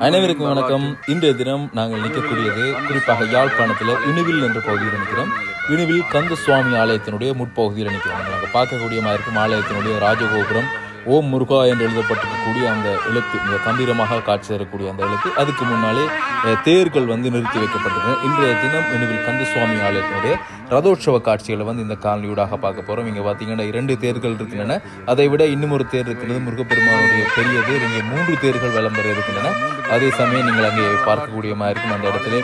அனைவருக்கும் வணக்கம். இன்றைய தினம் நாங்கள் நிற்கக்கூடியது குறிப்பாக யாழ்ப்பாணத்தில் இணுவில் என்ற பகுதியில் நிற்கிறோம். இணுவில் கந்த சுவாமி ஆலயத்தினுடைய முற்பகுதியில் நிற்கிறோம். நாங்கள் பார்க்கக்கூடிய மாதிரி இருக்கும் ஆலயத்தினுடைய ராஜகோபுரம் ஓம் முருகா என்று எழுதப்பட்டிருக்கக்கூடிய அந்த எழுத்து, இந்த கம்பீரமாக காட்சி தரக்கூடிய அந்த எழுத்து, அதுக்கு முன்னாலே தேர்கள் நிறுத்தி வைக்கப்பட்டிருக்கு. இன்றைய தினம் இணுவில் கந்த சுவாமி ஆலயத்தினுடைய ரதோற்சவ காட்சிகளை இந்த காணொலியூடாக பார்க்க போகிறோம். இங்கே பார்த்தீங்கன்னா 2 தேர்கள் இருக்கின்றன. அதை விட இன்னும் ஒரு தேர் இருக்கிறது, முருகப்பெருமானுடைய பெரிய தேர். இங்கே 3 தேர்கள் விளம்பர இருக்கின்றன. அதே சமயம் நீங்கள் அங்கே பார்க்கக்கூடிய மாதிரி இருக்கும் அந்த இடத்துல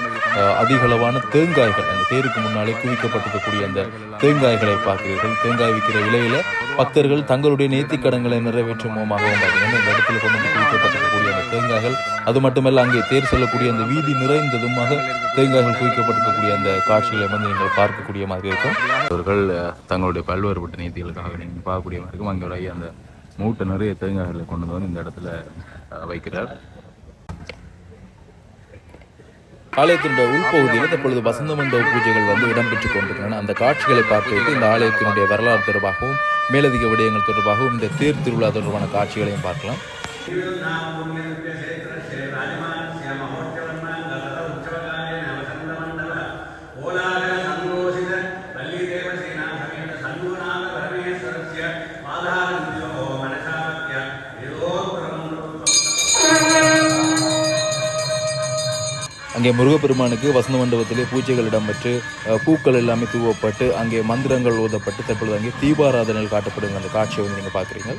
அதிகளவான தேங்காய்கள் அந்த தேருக்கு முன்னாலே குவிக்கப்பட்டிருக்கக்கூடிய அந்த தேங்காய்களை பார்க்கிறீர்கள். தேங்காய் விற்கிற விலையில பக்தர்கள் தங்களுடைய நேர்த்திக்கடன்களை நிறைவேற்றும் மூலமாகவும் பார்த்தீங்கன்னா இந்த இடத்துல கொண்டு குவிக்கப்பட்டிருக்கக்கூடிய அந்த தேங்காய்கள், அது மட்டுமல்ல அங்கே தேர் செல்லக்கூடிய அந்த வீதி நிறைந்ததுமாக தேங்காய்கள் குவிக்கப்பட்டிருக்கக்கூடிய அந்த காட்சிகளை நீங்கள் பார்க்கக்கூடிய மாதிரி இருக்கும். அவர்கள் தங்களுடைய பல்வேறுபட்ட நீதிகளுக்காக நீங்கள் பார்க்கக்கூடிய மாதிரி இருக்கும். அங்கே அந்த மூட்டை நிறைய தேங்காய்களை கொண்டு வந்து இந்த இடத்துல வைக்கிறார். ஆலயத்தினுடைய உள்பகுதியில் தற்பொழுது வசந்த மண்டப பூஜைகள் இடம்பெற்றுக் கொண்டிருக்கின்றன. அந்த காட்சிகளை பார்த்துவிட்டு இந்த ஆலயத்தினுடைய வரலாறு தொடர்பாகவும் மேலதிக விடயங்கள் தொடர்பாகவும் இந்த தேர் திருவிழா தொடர்பான காட்சிகளையும் பார்க்கலாம். அங்கே முருகப்பெருமானுக்கு வசந்த மண்டபத்திலே பூஜைகள் இடம்பெற்று பூக்கள் எல்லாமே தூவப்பட்டு அங்கே மந்திரங்கள் ஓதப்பட்டு தற்பொழுது அங்கே தீபாராதனைகள் காட்டப்படுங்க அந்த காட்சியை நீங்கள் பார்க்குறீங்க.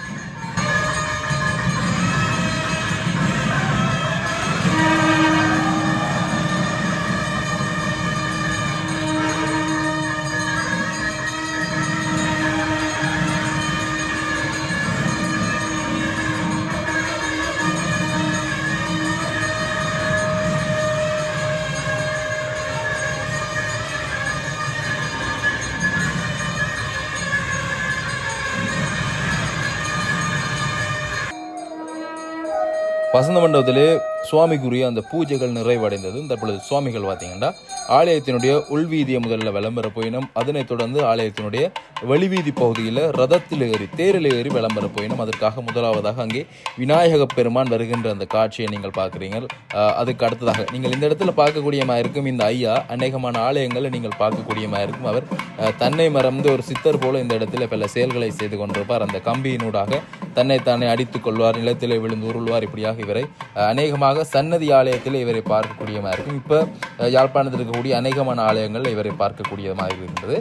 வசந்த மண்டபத்திலே சுவாமிக்குரிய அந்த பூஜைகள் நிறைவடைந்தது. தற்பொழுது சுவாமிகள் பார்த்தீங்கன்னா ஆலயத்தினுடைய உள்வீதியை முதல்ல விளம்பர போயினும், அதனைத் தொடர்ந்து ஆலயத்தினுடைய வெளிவீதி பகுதியில் ரதத்தில் ஏறி தேரில் ஏறி விளம்பர போயினும். அதற்காக முதலாவதாக அங்கே விநாயக பெருமான் வருகின்ற அந்த காட்சியை நீங்கள் பார்க்குறீங்க. அதுக்கு அடுத்ததாக நீங்கள் இந்த இடத்துல பார்க்கக்கூடியமாக இருக்கும் இந்த ஐயா அநேகமான ஆலயங்களை நீங்கள் பார்க்கக்கூடியமாக இருக்கும். அவர் தன்னை மறந்து ஒரு சித்தர் போல இந்த இடத்துல பல செயல்களை செய்து கொண்டிருப்பார். அந்த கம்பியினூடாக தன்னைத்தானே அடித்துக் கொள்வார், நிலத்திலே விழுந்து உருள்வார். இப்படியாக இவரை அநேகமாக சன்னதி ஆலயத்தில் இவரை பார்க்கக்கூடியமாக இருக்கும். இப்போ யாழ்ப்பாணத்தில் இருக்கக்கூடிய அநேகமான ஆலயங்கள் இவரை பார்க்கக்கூடியதாக இருக்கின்றது.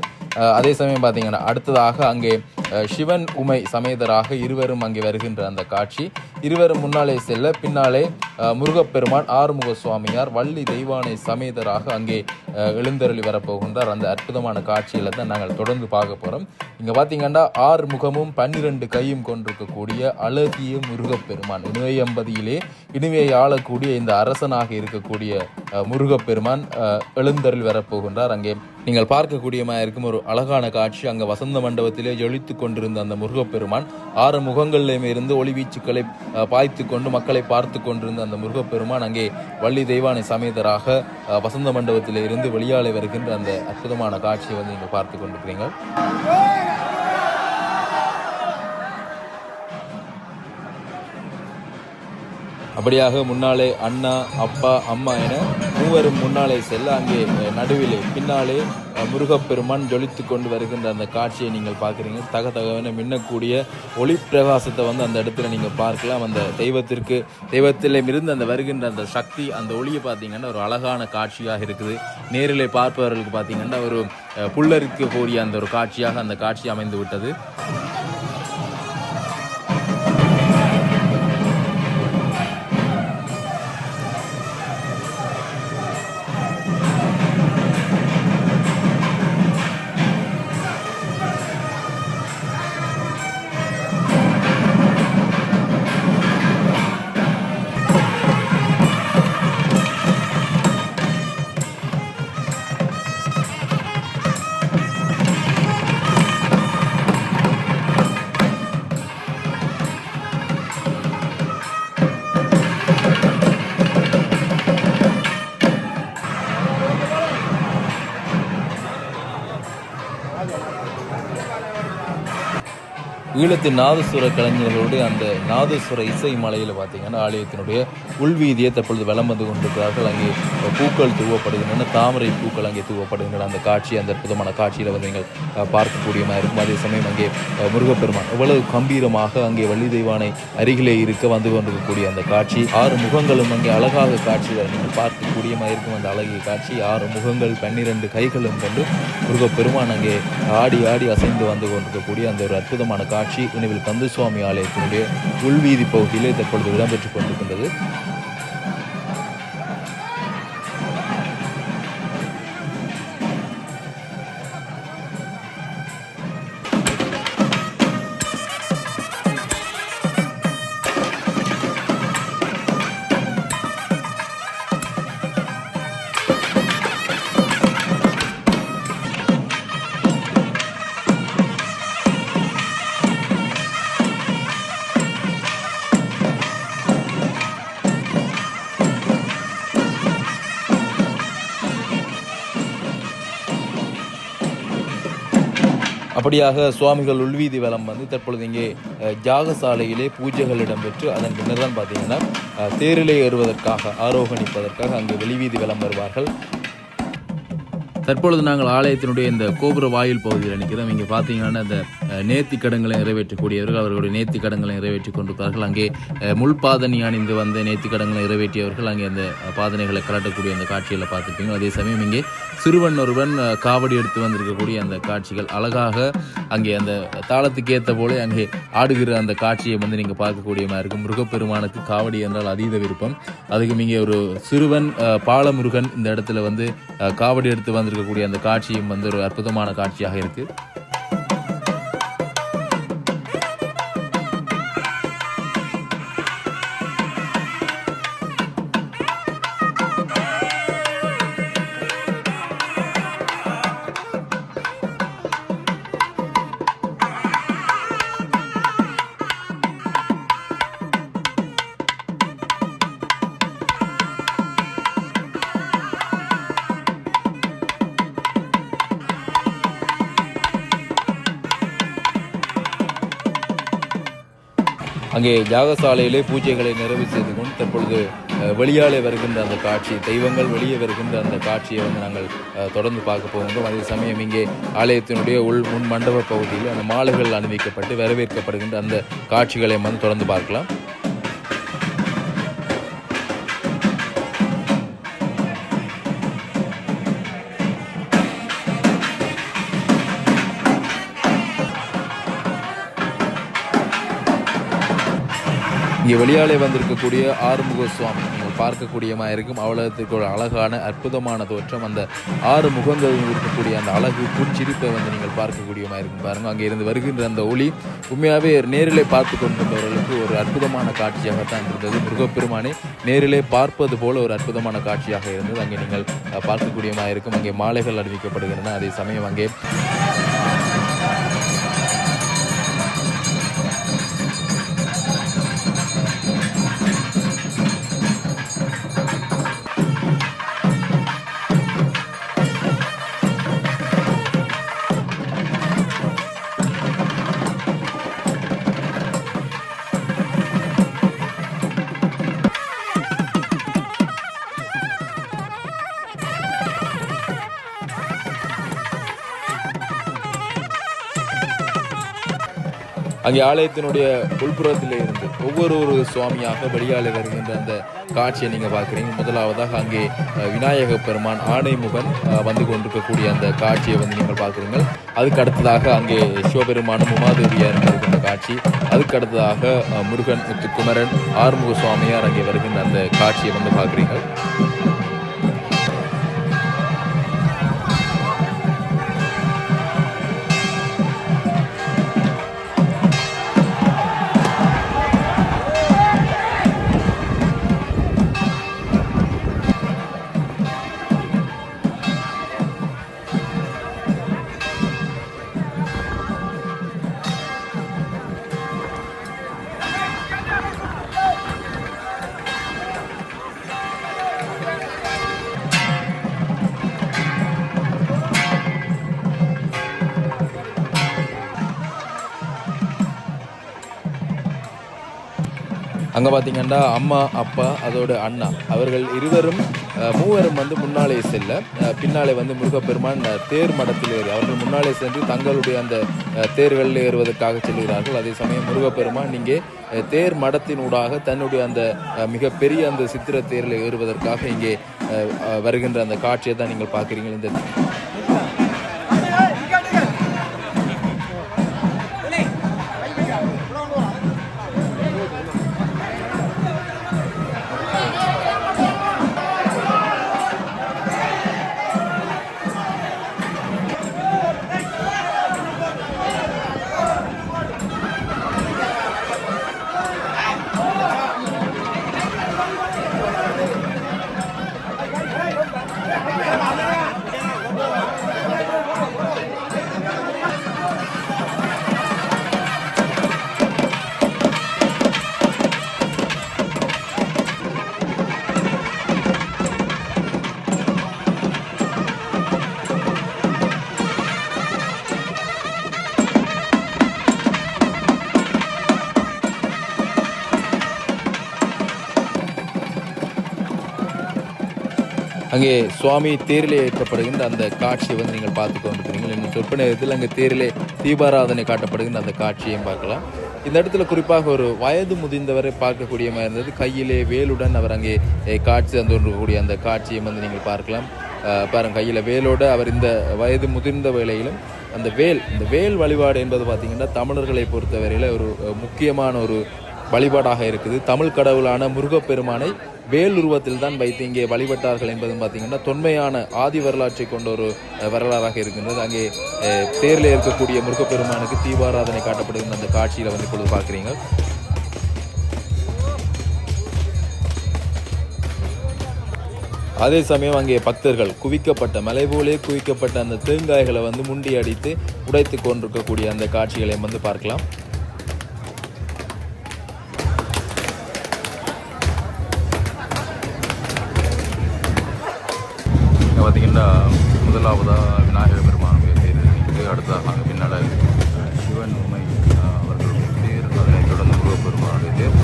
அதே சமயம் பார்த்தீங்கன்னா அடுத்ததாக அங்கே சிவன் உமை சமேதராக இருவரும் அங்கே வருகின்ற அந்த காட்சி. இருவரும் முன்னாலே செல்ல பின்னாலே முருகப்பெருமான் ஆறுமுக சுவாமியார் வள்ளி தெய்வானை சமேதராக அங்கே எழுந்தருளி வரப்போகின்றார். அந்த அற்புதமான காட்சிகளை தான் நாங்கள் தொடர்ந்து பார்க்க போகிறோம். இங்கே பார்த்தீங்கன்னா 6 முகமும் 12 கையும் கொண்டிருக்கக்கூடிய அழகிய முருகப்பெருமான், இணுவையம்பதியிலே இணுவையை ஆளக்கூடிய இந்த அரசனாக இருக்கக்கூடிய முருகப்பெருமான் எழுந்தருளி வரப்போகின்றார். அங்கே நீங்கள் பார்க்கக்கூடியமாக இருக்கும் ஒரு அழகான காட்சி. அங்கே வசந்த மண்டபத்திலே ஜொலித்து கொண்டிருந்த அந்த முருகப்பெருமான் 6 முகங்களிலுமே இருந்து ஒளிவீச்சுக்களை பாய்த்து கொண்டு மக்களை பார்த்து கொண்டிருந்த அந்த முருகப்பெருமான் அங்கே வள்ளி தெய்வானை சமேதராக வசந்த மண்டபத்திலே இருந்து வெளியாலே வருகின்ற அந்த அற்புதமான காட்சியை நீங்கள் பார்த்து கொண்டிருக்கிறீர்கள். அப்படியாக முன்னாலே அண்ணா, அப்பா, அம்மா என மூவரும் முன்னாலே செல்ல அங்கே நடுவிலே பின்னாலே முருகப்பெருமான் ஜொலித்து கொண்டு வருகின்ற அந்த காட்சியை நீங்கள் பார்க்குறீங்க. தகவன மின்னக்கூடிய ஒளி பிரகாசத்தை அந்த இடத்துல நீங்கள் பார்க்கலாம். அந்த தெய்வத்திலே இருந்து அந்த வருகின்ற அந்த சக்தி, அந்த ஒளியை பார்த்தீங்கன்னா ஒரு அழகான காட்சியாக இருக்குது. நேரிலே பார்ப்பவர்களுக்கு பார்த்தீங்கன்னா ஒரு புல்லரிக்க கூடிய அந்த ஒரு காட்சியாக அந்த காட்சி அமைந்து விட்டது. ஈழத்தின் நாதசுர கலைஞர்களுடைய அந்த நாதசுர இசை மலையில் பார்த்தீங்கன்னா ஆலயத்தினுடைய உள்வீதியை தற்பொழுது வலம் வந்து கொண்டிருக்கிறார்கள். அங்கே பூக்கள் தூவப்படுகின்றன, தாமரை பூக்கள் அங்கே தூவப்படுகின்றன. அந்த காட்சி, அந்த அற்புதமான காட்சியில் வந்து நீங்கள் பார்க்கக்கூடியமாக இருக்கும். அதே சமயம் அங்கே முருகப்பெருமான் எவ்வளவு கம்பீரமாக அங்கே வள்ளி தெய்வானை அருகிலே இருக்க வந்து கொண்டிருக்கக்கூடிய அந்த காட்சி, 6 முகங்களும் அங்கே அழகாக காட்சிகள் நீங்கள் பார்க்கக்கூடியமாக இருக்கும். அந்த அழகிய காட்சி, 6 முகங்கள் 12 கைகளும் கொண்டு முருகப்பெருமான் அங்கே ஆடி ஆடி அசைந்து வந்து கொண்டிருக்கக்கூடிய அந்த ஒரு அற்புதமான காட்சி நினைவில் கந்தசுவாமி ஆலயத்தினுடைய உள்வீதி பகுதியிலே தற்பொழுது இடம்பெற்றுக் கொண்டிருக்கின்றது. அப்படியாக சுவாமிகள் உள்வீதி வலம் வந்து தற்பொழுது இங்கே ஜாகசாலையிலே பூஜைகள் இடம்பெற்று அதன் பின்னர் தான் பார்த்தீங்கன்னா தேரிலே ஏறுவதற்காக ஆரோகணிப்பதற்காக அங்கே வெளிவீதி வலம் வருவார்கள். தற்பொழுது நாங்கள் ஆலயத்தினுடைய இந்த கோபுர வாயில் பகுதியில் நிற்கிறோம். இங்கே பார்த்தீங்கன்னா இந்த நேர்த்தி கடன்களை நிறைவேற்றக்கூடியவர்கள் அவர்களுடைய நேர்த்தி கடன்களை நிறைவேற்றி கொண்டிருக்கிறார்கள். அங்கே முள்பாதனி அணிந்து வந்த நேர்த்தி கடன்களை நிறைவேற்றியவர்கள் அங்கே அந்த பாதனைகளை கலட்டக்கூடிய அந்த காட்சிகளை பார்த்துருப்பீங்க. அதே சமயம் இங்கே சிறுவன் ஒருவன் காவடி எடுத்து வந்திருக்கக்கூடிய அந்த காட்சிகள் அழகாக அங்கே அந்த தாளத்துக்கு ஏற்ற போல அங்கே ஆடுகிற அந்த காட்சியை வந்து நீங்கள் பார்க்கக்கூடியமாக இருக்கும். முருகப்பெருமானுக்கு காவடி என்றால் அதீத விருப்பம். அதுக்கு இங்கே ஒரு சிறுவன் பாலமுருகன் இந்த இடத்துல வந்து காவடி எடுத்து வந்திருக்கக்கூடிய அந்த காட்சியும் வந்து ஒரு அற்புதமான காட்சியாக இருக்கு. அங்கே யாகசாலையிலே பூஜைகளை நிறைவு செய்து கொண்டு தற்பொழுது வெளியாலே வருகின்ற அந்த காட்சி, தெய்வங்கள் வெளியே வருகின்ற அந்த காட்சியை வந்து நாங்கள் தொடர்ந்து பார்க்க போகின்றோம். அதே சமயம் இங்கே ஆலயத்தினுடைய முன் மண்டப பகுதியில் அந்த மாலைகள் அணிவிக்கப்பட்டு வரவேற்கப்படுகின்ற அந்த காட்சிகளை வந்து தொடர்ந்து பார்க்கலாம். இங்கே வெளியாலே வந்திருக்கக்கூடிய ஆறுமுக சுவாமி நீங்கள் பார்க்கக்கூடியமாக இருக்கும். அவ்வளோத்துக்கு ஒரு அழகான அற்புதமான தோற்றம். அந்த 6 முகங்கள் இருக்கக்கூடிய அந்த அழகு புன்சிரிப்பை வந்து நீங்கள் பார்க்கக்கூடியமாக இருக்கும். பாருங்கள், அங்கே இருந்து வருகின்ற அந்த ஒளி உண்மையாகவே நேரிலே பார்த்து கொண்டிருந்தவர்களுக்கு ஒரு அற்புதமான காட்சியாகத்தான் இருந்தது. முருகப்பெருமானை நேரிலே பார்ப்பது போல ஒரு அற்புதமான காட்சியாக இருந்தது. அங்கே நீங்கள் பார்க்கக்கூடியமாக இருக்கும். அங்கே மாலைகள் அறிவிக்கப்படுகின்றன. அதே சமயம் அங்கே அங்கே ஆலயத்தினுடைய உள்புறத்திலே இருந்து ஒவ்வொரு சுவாமியாக வெளியாலே வருகின்ற அந்த காட்சியை நீங்கள் பார்க்குறீங்க. முதலாவதாக அங்கே விநாயக பெருமான் ஆணைமுகன் வந்து கொண்டிருக்கக்கூடிய அந்த காட்சியை வந்து நீங்கள் பார்க்குறீங்க. அதுக்கு அடுத்ததாக அங்கே சிவபெருமானும் உமாதேவியார் வருகின்ற காட்சி. அதுக்கு அடுத்ததாக முருகன் முத்துக்குமரன் ஆறுமுக சுவாமியார் அங்கே வருகின்ற அந்த காட்சியை வந்து பார்க்குறீங்க. அங்கே பார்த்தீங்கன்னா அம்மா அப்பா அதோட அண்ணா அவர்கள் மூவரும் வந்து முன்னாலே செல்ல பின்னாலே வந்து முருகப்பெருமான் தேர் மடத்தில் ஏறி அவர்கள் முன்னாலே சென்று தங்களுடைய அந்த தேர்களில் ஏறுவதற்காக செல்கிறார்கள். அதே சமயம் முருகப்பெருமான் இங்கே தேர் மடத்தினூடாக தன்னுடைய அந்த மிகப்பெரிய அந்த சித்திர தேரில் ஏறுவதற்காக இங்கே வருகின்ற அந்த காட்சியை தான் நீங்கள் பார்க்குறீங்க. இந்த அங்கே சுவாமி தேரிலே ஏற்றப்படுகின்ற அந்த காட்சியை வந்து நீங்கள் பார்த்து கொண்டிருக்கிறீர்கள். இன்னும் சொற்ப நேரத்தில் அங்கே தேரிலே தீபாராதனை காட்டப்படுகின்ற அந்த காட்சியையும் பார்க்கலாம். இந்த இடத்துல குறிப்பாக ஒரு வயது முதிர்ந்தவரை பார்க்கக்கூடிய மாதிரி இருந்தது. கையிலே வேலுடன் அவர் அங்கே காட்சி தந்துகூடிய அந்த காட்சியை வந்து நீங்கள் பார்க்கலாம். பாருங்க, கையில் வேலோடு அவர் இந்த வயது முதிர்ந்த வேளையிலும் அந்த வேல் வழிபாடு என்பது பார்த்திங்கன்னா தமிழர்களை பொறுத்தவரையில் ஒரு முக்கியமான ஒரு வழிபாடாக இருக்குது. தமிழ் கடவுளான முருகப்பெருமானை வேல் உருவத்தில் தான் வைத்து இங்கே வழிபட்டார்கள் என்பது பார்த்திங்கன்னா தொன்மையான ஆதி வரலாற்றை கொண்ட ஒரு வரலாறாக இருக்கின்றது. அங்கே தேரில் இருக்கக்கூடிய முருகப்பெருமானுக்கு தீபாராதனை காட்டப்படுகின்ற அந்த காட்சியில் வந்து இப்பொழுது பார்க்குறீங்க. அதே சமயம் அங்கே பக்தர்கள் குவிக்கப்பட்ட மலை போலே குவிக்கப்பட்ட அந்த தேங்காய்களை வந்து முண்டி அடித்து உடைத்து கொண்டிருக்கக்கூடிய அந்த காட்சிகளை வந்து பார்க்கலாம். பார்த்தீங்கன்னா முதலாவதாக விநாயகர் பெருமானுடைய தேர் இருக்குது. அடுத்ததாக அங்கே பின்னால் சிவன் உமை அவர்களுடைய தேர், அதனைத் தொடர்ந்து முருகப்பெருமானுடைய தேர்.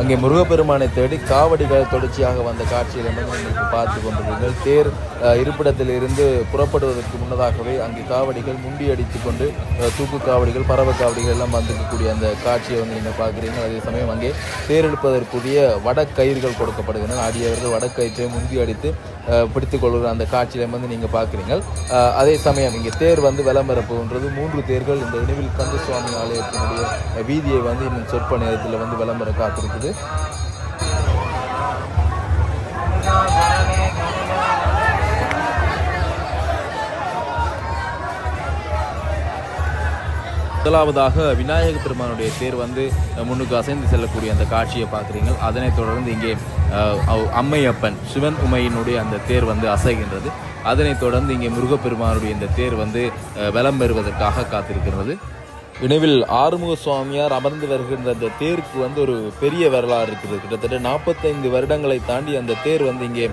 அங்கே முருகப்பெருமானை தேடி காவடிகள் தொடர்ச்சியாக வந்த காட்சியில் வந்து உங்களுக்கு பார்த்து கொண்டிருக்கிறீர்கள். தேர் இருப்பிடத்தில் இருந்து புறப்படுவதற்கு முன்னதாகவே அங்கே காவடிகள் முண்டி அடித்து கொண்டு தூக்கு காவடிகள், பறவை காவடிகள் எல்லாம் வந்திருக்கக்கூடிய அந்த காட்சியை வந்து நீங்கள் பார்க்குறீங்க. அதே சமயம் அங்கே தேர் எடுப்பதற்குரிய வடக்கயிறுகள் கொடுக்கப்படுகின்றன. ஆடியவர்கள் வடக்கயிற்றை முந்தி அடித்து பிடித்துக் கொள்கிற அந்த காட்சியை வந்து நீங்கள் பார்க்குறீங்க. அதே சமயம் இங்கே தேர் வந்து விளம்பரப்புன்றது 3 தேர்கள் இந்த இனிவில் கந்த சுவாமி ஆலயத்தினுடைய வீதியை வந்து இன்னும் சொற்ப நேரத்தில் வந்து விளம்பர காத்திருக்குது. முதலாவதாக விநாயகர் பெருமானுடைய தேர் வந்து முன்னுக்கு அசைந்து செல்லக்கூடிய அந்த காட்சியை பார்க்குறீங்க. அதனைத் தொடர்ந்து இங்கே அம்மையப்பன் சிவன் உமையினுடைய அந்த தேர் வந்து அசைகின்றது. அதனைத் தொடர்ந்து இங்கே முருகப்பெருமானுடைய இந்த தேர் வந்து வலம் பெறுவதற்காக காத்திருக்கிறது. இணைவில் ஆறுமுக சுவாமியார் அமர்ந்து வருகின்ற அந்த தேருக்கு வந்து ஒரு பெரிய வரலாறு இருக்குது. கிட்டத்தட்ட 45 வருடங்களை தாண்டி அந்த தேர் வந்து இங்கே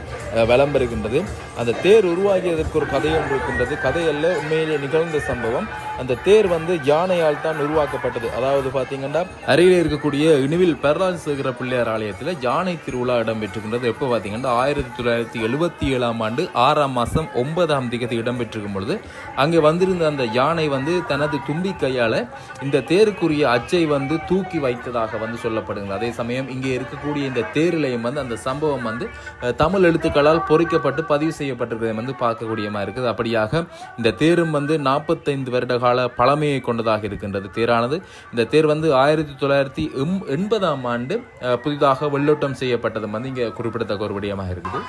வலம் பெறுகின்றது. அந்த தேர் உருவாகியதற்கு ஒரு கதை ஒன்று இருக்கின்றது. கதையல்ல, உண்மையிலே நிகழ்ந்த சம்பவம். அந்த தேர் வந்து யானையால் தான் உருவாக்கப்பட்டது. அதாவது பார்த்தீங்கன்னா அருகில் இருக்கக்கூடிய இணுவில் பெரராஜசேகர பிள்ளையார் ஆலயத்தில் யானை திருவிழா இடம்பெற்றிருக்கின்றது. எப்போ பார்த்தீங்கன்னா 1977ஆம் ஆண்டு 6ஆம் மாதம் 9ஆம் தேதி இடம்பெற்றிருக்கும் பொழுது அங்கே வந்திருந்த அந்த யானை வந்து தனது தும்பி கையால் இந்த தேருக்குரிய அச்சை வந்து தூக்கி வைத்ததாக வந்து சொல்லப்படுகிறது. அதே சமயம் இங்கே இருக்கக்கூடிய இந்த தேரிலையும் வந்து அந்த சம்பவம் வந்து தமிழ் எழுத்துக்களால் பொறிக்கப்பட்டு பதிவு செய்யப்பட்டிருக்கிறதை வந்து பார்க்கக்கூடியமா இருக்குது. அப்படியாக இந்த தேரும் வந்து 45 வருட கால பழமையை கொண்டதாக இருக்கின்றது தேரானது. இந்த தேர் வந்து 1980ஆம் ஆண்டு புதிதாக வெள்ளோட்டம் செய்யப்பட்டது வந்து இங்கே குறிப்பிடத்தக்க ஒரு விடயமாக இருக்குது.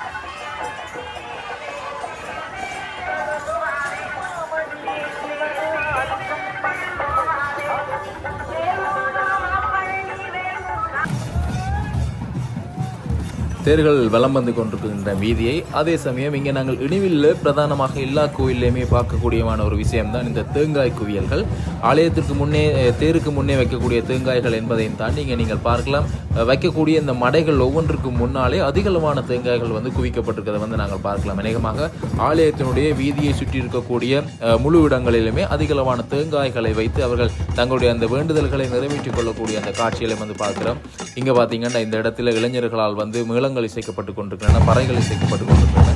தேர்கள் வலம் வந்து கொண்டிருக்கின்ற வீதியை. அதே சமயம் இங்கே நாங்கள் இனிவில் பிரதானமாக எல்லா கோயிலையுமே பார்க்கக்கூடியமான ஒரு விஷயம்தான் இந்த தேங்காய் குவியல்கள். ஆலயத்திற்கு முன்னே தேருக்கு முன்னே வைக்கக்கூடிய தேங்காய்கள் என்பதையும் தாண்டி இங்கே நீங்கள் பார்க்கலாம் வைக்கக்கூடிய இந்த மடைகள் ஒவ்வொன்றுக்கும் முன்னாலே அதிகளவான தேங்காய்கள் வந்து குவிக்கப்பட்டிருக்கிறத வந்து நாங்கள் பார்க்கலாம். அநேகமாக ஆலயத்தினுடைய வீதியை சுற்றி இருக்கக்கூடிய முழு இடங்களிலுமே அதிகளவான தேங்காய்களை வைத்து அவர்கள் தங்களுடைய அந்த வேண்டுதல்களை நிறைவேற்றிக் கொள்ளக்கூடிய அந்த காட்சிகளை வந்து பார்க்கிறோம். இங்கே பார்த்தீங்கன்னா இந்த இடத்துல இளைஞர்களால் வந்து மேளங்கள் இசைக்கப்பட்டு கொண்டிருக்கின்றன, பறைகள் இசைக்கப்பட்டு கொண்டிருக்கின்றன.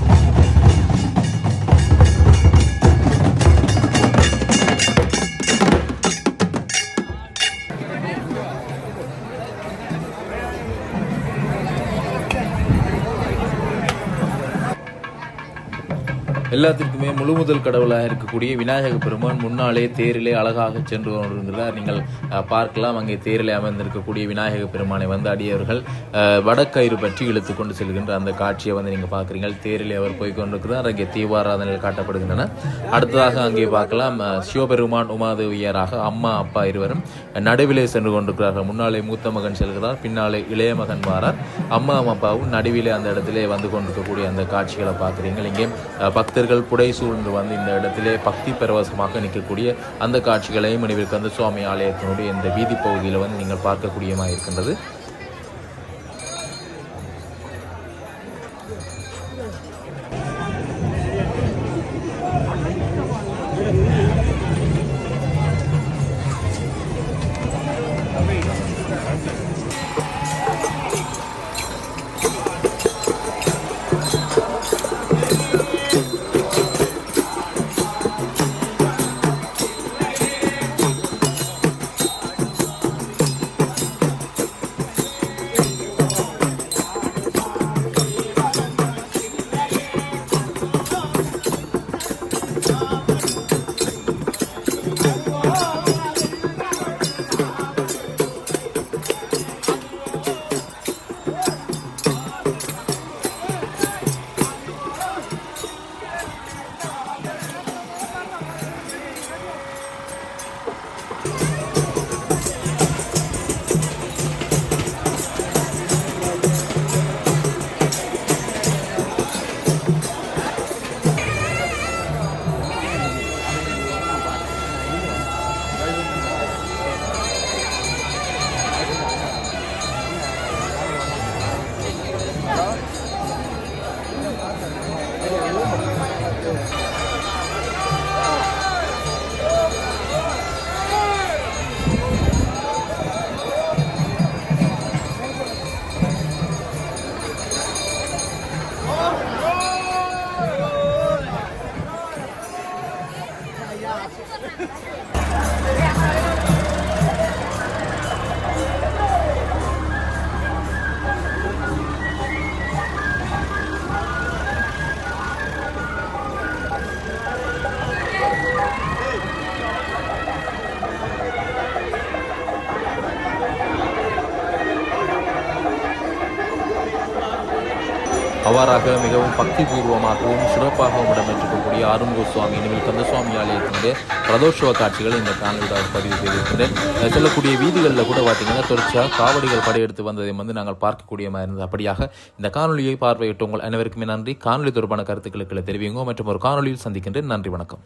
எல்லாத்திற்குமே முழு முதல் கடவுளாக இருக்கக்கூடிய விநாயக பெருமான் முன்னாலே தேரிலே அழகாக சென்று கொண்டிருக்கிறார். நீங்கள் பார்க்கலாம் அங்கே தேரிலே அமர்ந்திருக்கக்கூடிய விநாயக பெருமானை வந்து அடியவர்கள் வடக்கயிறு பற்றி இழுத்து கொண்டு செல்கின்ற அந்த காட்சியை வந்து நீங்கள் பார்க்குறீங்க. தேரிலே அவர் போய் கொண்டிருக்கிறார். அங்கே தீபாராதனைகள் காட்டப்படுகின்றன. அடுத்ததாக அங்கே பார்க்கலாம் சிவபெருமான் உமாதேவியராக அம்மா அப்பா இருவரும் நடுவிலே சென்று கொண்டிருக்கிறார்கள். முன்னாலே மூத்த மகன் செல்கிறார், பின்னாலே இளைய மகன் வாரார். அம்மா அப்பாவும் நடுவிலே அந்த இடத்திலே வந்து கொண்டிருக்கக்கூடிய அந்த காட்சிகளை பார்க்குறீங்க. இங்கே பக்தர்கள் புடை சூழ்ந்து வந்து இந்த இடத்திலே பக்தி பரவசமாக நிற்கக்கூடிய அந்த காட்சிகளையும் நினைவிற்கு வந்து சுவாமி ஆலயத்தினுடைய இந்த வீதி பகுதியில் வந்து நீங்கள் பார்க்கக்கூடியமாக இருக்கின்றது. அவ்வாறாக மிகவும் பக்தி பூர்வமாகவும் சிறப்பாகவும் இடம்பெற்றிருக்கக்கூடிய ஆறுமுக சுவாமி இனிமேல் கந்தசுவாமி ஆலயத்தினுடைய பிரதோஷ காட்சிகள் இந்த காணொலியில் பதிவு செய்திருக்கின்றேன். செல்லக்கூடிய வீதிகளில் கூட பார்த்தீங்கன்னா தொடர்ச்சியாக காவடிகள் படையெடுத்து வந்ததை வந்து நாங்கள் பார்க்கக்கூடியமாக இருந்தது. அப்படியாக இந்த காணொலியை பார்வையிட்ட உங்கள் அனைவருக்குமே நன்றி. காணொலி தொடர்பான கருத்துக்களுக்கு தெரிவிங்க மற்றும் ஒரு காணொலியில் சந்திக்கின்றேன். நன்றி, வணக்கம்.